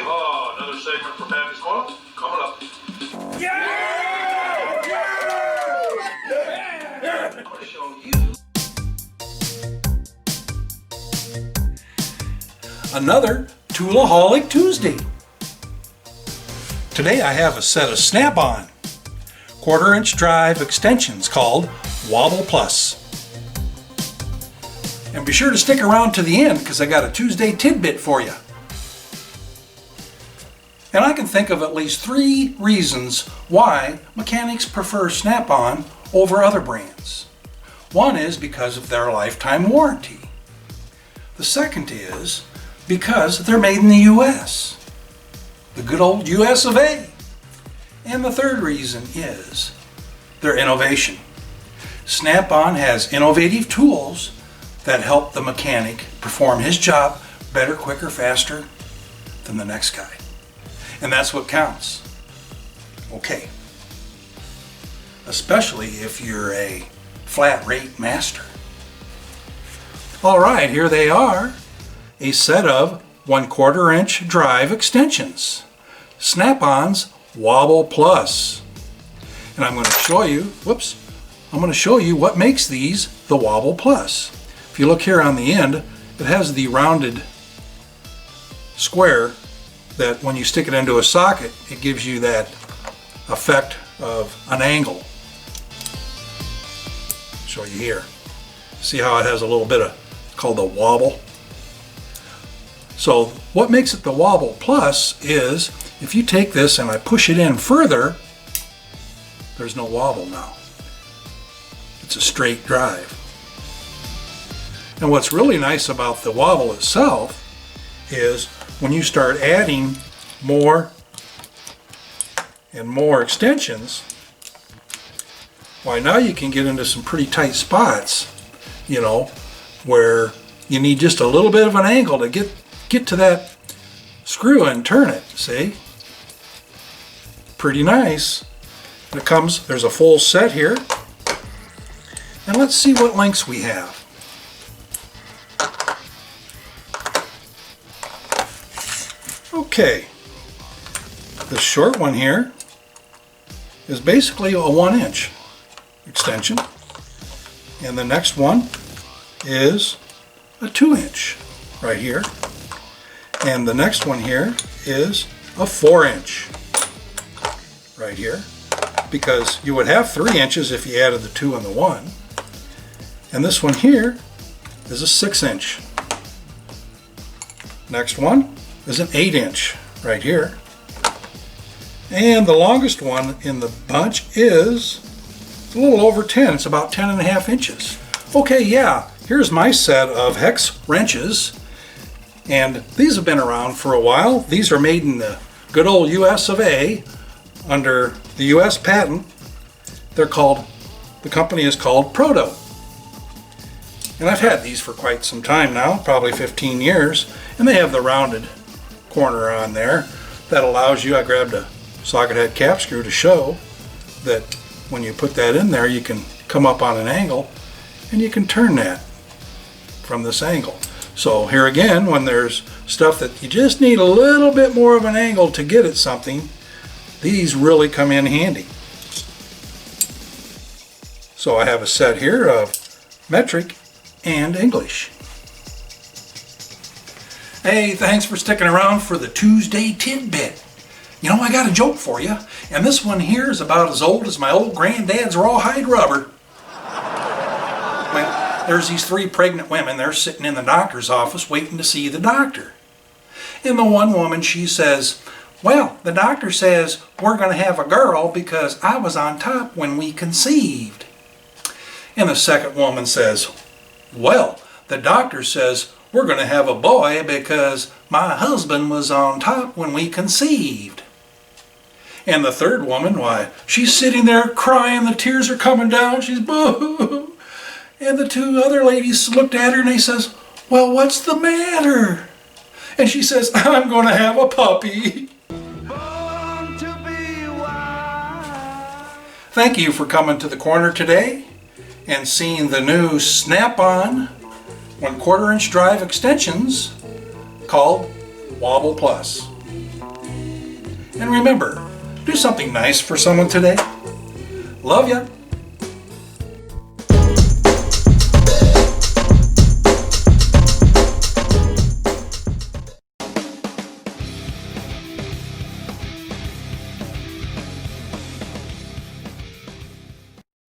Yeehaw! Another segment from PappysCorner coming up. Yeah! Yeah! I'm gonna show you. Another Tool-A-Holic Tuesday. Today I have a set of Snap-On 1/4" drive extensions called Wobble Plus. And be sure to stick around to the end because I got a Tuesday tidbit for you. And I can think of at least 3 reasons why mechanics prefer Snap-On over other brands. One is because of their lifetime warranty. The second is because they're made in the US. The good old US of A. And the third reason is their innovation. Snap-On has innovative tools that help the mechanic perform his job better, quicker, faster than the next guy. And that's what counts. Okay. Especially if you're a flat rate master. All right, here they are. A set of 1/4" drive extensions. Snap-On's Wobble Plus. And I'm going to show you, what makes these the Wobble Plus. If you look here on the end, it has the rounded square that when you stick it into a socket, it gives you that effect of an angle. I'll show you here. See how it has a little bit of, called the wobble. So what makes it the Wobble Plus is if you take this and I push it in further, there's no wobble now. It's a straight drive. And what's really nice about the wobble itself is when you start adding more and more extensions, why now you can get into some pretty tight spots, you know, where you need just a little bit of an angle to get to that screw and turn it, see? Pretty nice. And it comes, there's a full set here. And let's see what lengths we have. Okay, the short one here is basically a 1" extension, and the next one is a 2" right here, and the next one here is a 4" right here, because you would have 3 inches if you added the 2 and the 1, and this one here is a 6" Next one is an 8" right here, and the longest one in the bunch is a little over 10. It's about 10.5 inches. Okay, yeah, here's my set of Hex Wrenches, and these have been around for a while. These are made in the good old US of A under the US patent. The company is called Proto. And I've had these for quite some time now, probably 15 years, and they have the rounded corner on there that allows you, I grabbed a socket head cap screw to show that when you put that in there you can come up on an angle and you can turn that from this angle. So here again, when there's stuff that you just need a little bit more of an angle to get at something, these really come in handy. So I have a set here of metric and English. Hey, thanks for sticking around for the Tuesday tidbit. You know, I got a joke for you, and this one here is about as old as my old granddad's rawhide rubber. Well, there's these 3 pregnant women, they're sitting in the doctor's office waiting to see the doctor. And the one woman, she says, well, the doctor says we're going to have a girl because I was on top when we conceived. And the second woman says, well, the doctor says we're going to have a boy because my husband was on top when we conceived. And the third woman, why, she's sitting there crying, the tears are coming down, she's boo. And the 2 other ladies looked at her and they says, well, what's the matter? And she says, I'm going to have a puppy. Thank you for coming to the corner today and seeing the new Snap-On 1/4" drive extensions called Wobble Plus. And remember, do something nice for someone today. Love ya.